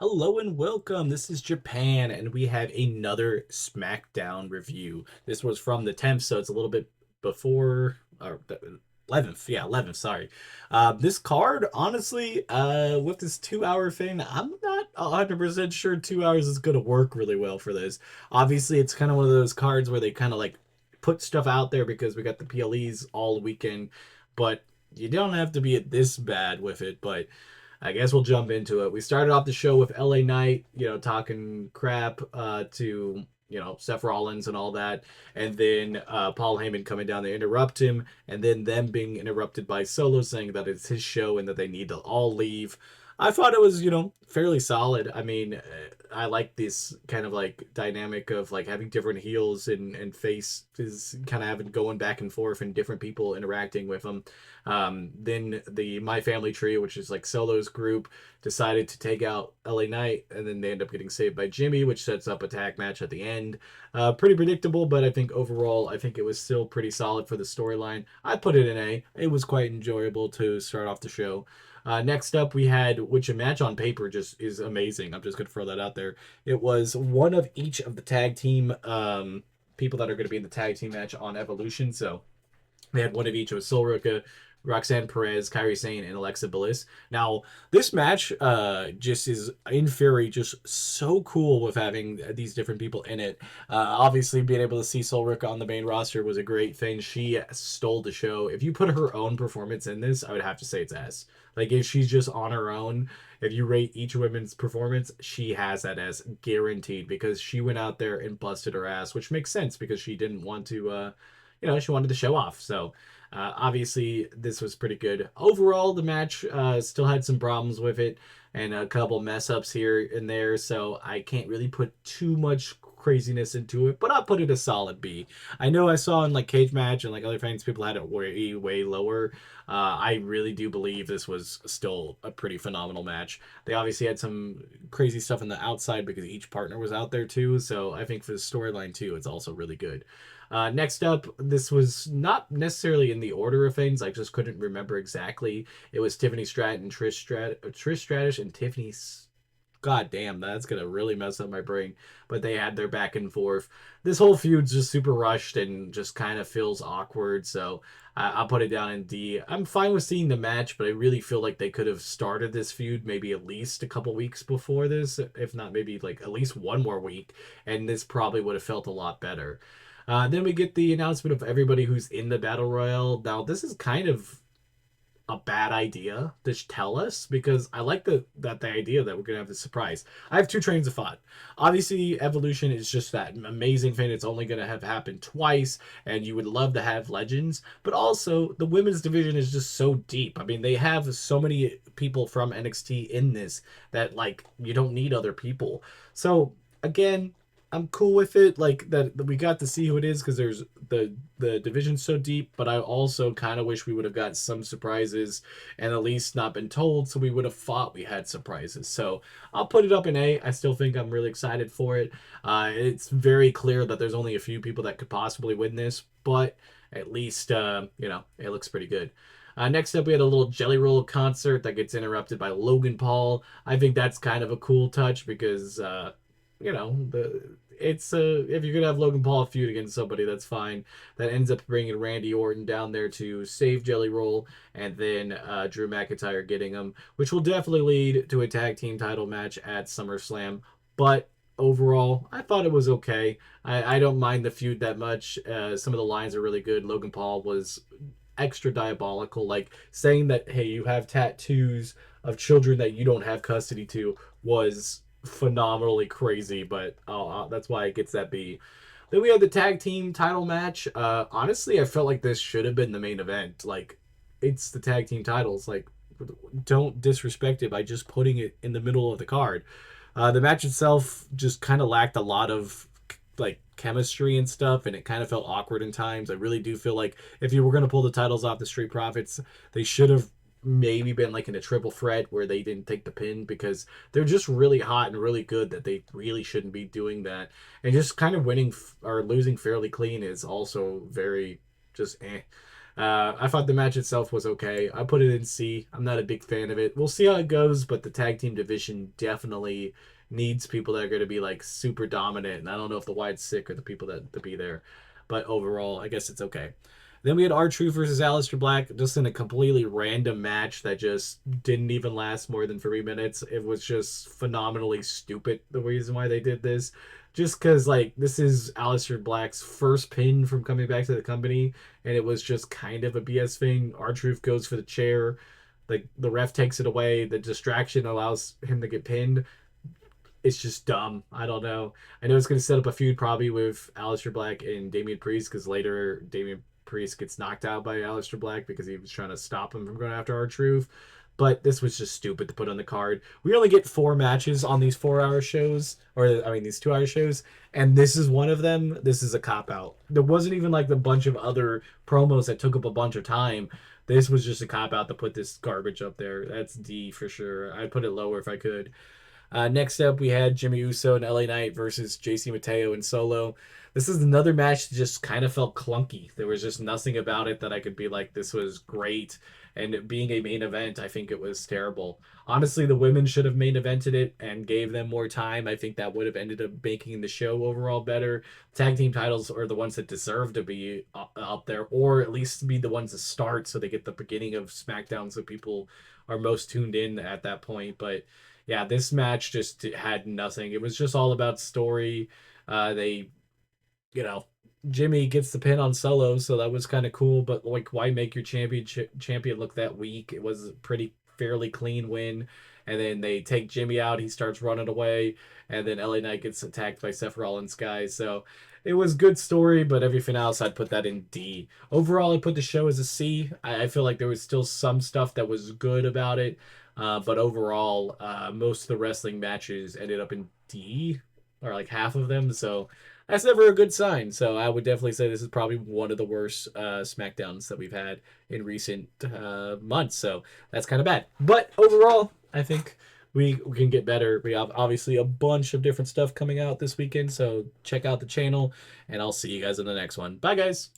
Hello and welcome. This is Japan, and we have another Smackdown review. This was from the 10th, so it's a little bit before, or 11th. Yeah, 11th, sorry. This card, honestly, with this 2 hour thing, I'm not 100% sure 2 hours is going to work really well for this. Obviously, it's kind of one of those cards where they kind of like put stuff out there because we got the PLEs all weekend, but you don't have to be this bad with it, but. I guess we'll jump into it. We started off the show with LA Knight, talking crap to Seth Rollins and all that, and then Paul Heyman coming down to interrupt him, and then them being interrupted by Solo saying that it's his show and that they need to all leave. I thought it was fairly solid. I mean, I like this kind of like dynamic of like having different heels and face is kind of having going back and forth and different people interacting with them. Then the My Family Tree, which is like Solo's group, decided to take out LA Knight, and then they end up getting saved by Jimmy, which sets up a tag match at the end. Pretty predictable, but I think overall, I think it was still pretty solid for the storyline. I put it in A. It was quite enjoyable to start off the show. Next up, we had, which a match on paper just is amazing. I'm just going to throw that out there. It was one of each of the tag team people that are going to be in the tag team match on Evolution. So they had one of each. It was Sol Ruca, Roxanne Perez, Kairi Sane, and Alexa Bliss. Now, this match just is, in theory, just so cool with having these different people in it. Obviously, being able to see Sol Ruca on the main roster was a great thing. She stole the show. If you put her own performance in this, I would have to say it's S. Like, if she's just on her own, if you rate each woman's performance, she has that as guaranteed because she went out there and busted her ass, which makes sense because she didn't want to, she wanted to show off. So, obviously, this was pretty good. Overall, the match still had some problems with it and a couple mess ups here and there, so I can't really put too much craziness into it, but I'll put it a solid B. I know I saw in like Cage Match and like other fans, people had it way lower. I really do believe this was still a pretty phenomenal match. They obviously had some crazy stuff on the outside because each partner was out there too, so I think for the storyline too, it's also really good. Next up, this was not necessarily in the order of things. I just couldn't remember exactly. It was Tiffany Stratton, Trish Stratus, and Tiffany. God damn, that's gonna really mess up my brain. But they had their back and forth. This whole feud's just super rushed and just kind of feels awkward. So I'll put it down in D. I'm fine with seeing the match, but I really feel like they could have started this feud maybe at least a couple weeks before this, if not maybe like at least one more week, and this probably would have felt a lot better. Then we get the announcement of everybody who's in the battle royale. Now, this is kind of a bad idea to tell us because I like the idea that we're gonna have the surprise. I have two trains of thought. Obviously, Evolution is just that amazing thing. It's only gonna have happened twice, and you would love to have legends. But also, the women's division is just so deep. I mean, they have so many people from NXT in this that like you don't need other people. So again, I'm cool with it. Like that we got to see who it is because there's the division's so deep. But I also kind of wish we would have got some surprises and at least not been told, so we would have thought we had surprises. So I'll put it up in A. I still think I'm really excited for it. It's very clear that there's only a few people that could possibly win this, but at least it looks pretty good. Next up, we had a little Jelly Roll concert that gets interrupted by Logan Paul. I think that's kind of a cool touch because the it's if you're gonna have Logan Paul feud against somebody, that's fine. That ends up bringing Randy Orton down there to save Jelly Roll, and then Drew McIntyre getting him, which will definitely lead to a tag team title match at SummerSlam. But overall, I thought it was okay. I don't mind the feud that much. Some of the lines are really good. Logan Paul was extra diabolical, like saying that hey, you have tattoos of children that you don't have custody to was phenomenally crazy, but that's why it gets that B. Then we had the tag team title match. Honestly, I felt like this should have been the main event. Like, it's the tag team titles. Like, don't disrespect it by just putting it in the middle of the card. The match itself just kind of lacked a lot of like chemistry and stuff, and it kind of felt awkward in times. I really do feel like if you were going to pull the titles off the Street Profits, they should have maybe been like in a triple threat where they didn't take the pin because they're just really hot and really good that they really shouldn't be doing that. And just kind of winning or losing fairly clean is also very just eh. I thought the match itself was okay. I put it in C. I'm not a big fan of it. We'll see how it goes, but the tag team division definitely needs people that are going to be like super dominant. And I don't know if the Wyatt Sick are the people that to be there, but overall, I guess it's okay. Then we had R-Truth versus Aleister Black, just in a completely random match that just didn't even last more than 3 minutes. It was just phenomenally stupid, the reason why they did this. Just because, like, this is Aleister Black's first pin from coming back to the company, and it was just kind of a BS thing. R-Truth goes for the chair. Like, the ref takes it away. The distraction allows him to get pinned. It's just dumb. I don't know. I know it's going to set up a feud probably with Aleister Black and Damian Priest because later Damian Priest gets knocked out by Aleister Black because he was trying to stop him from going after R-Truth. But this was just stupid to put on the card. We only get 4 matches on these 4-hour shows, or I mean these 2-hour shows, and this is one of them. This is a cop out. There wasn't even like the bunch of other promos that took up a bunch of time. This was just a cop out to put this garbage up there. That's D for sure. I'd put it lower if I could. Next up, we had Jimmy Uso and LA Knight versus JC Mateo and Solo. This is another match that just kind of felt clunky. There was just nothing about it that I could be like, this was great. And being a main event, I think it was terrible. Honestly, the women should have main evented it and gave them more time. I think that would have ended up making the show overall better. Tag team titles are the ones that deserve to be up there, or at least be the ones to start so they get the beginning of SmackDown so people are most tuned in at that point. But yeah, this match just had nothing. It was just all about story. They, you know, Jimmy gets the pin on Solo, so that was kind of cool. But like, why make your champion look that weak? It was a pretty fairly clean win. And then they take Jimmy out. He starts running away, and then LA Knight gets attacked by Seth Rollins' guys. So it was good story, but everything else I'd put that in D. Overall, I put the show as a C. I feel like there was still some stuff that was good about it. But overall, most of the wrestling matches ended up in D, or like half of them. So that's never a good sign. So I would definitely say this is probably one of the worst SmackDowns that we've had in recent months. So that's kind of bad. But overall, I think we can get better. We have obviously a bunch of different stuff coming out this weekend. So check out the channel, and I'll see you guys in the next one. Bye, guys.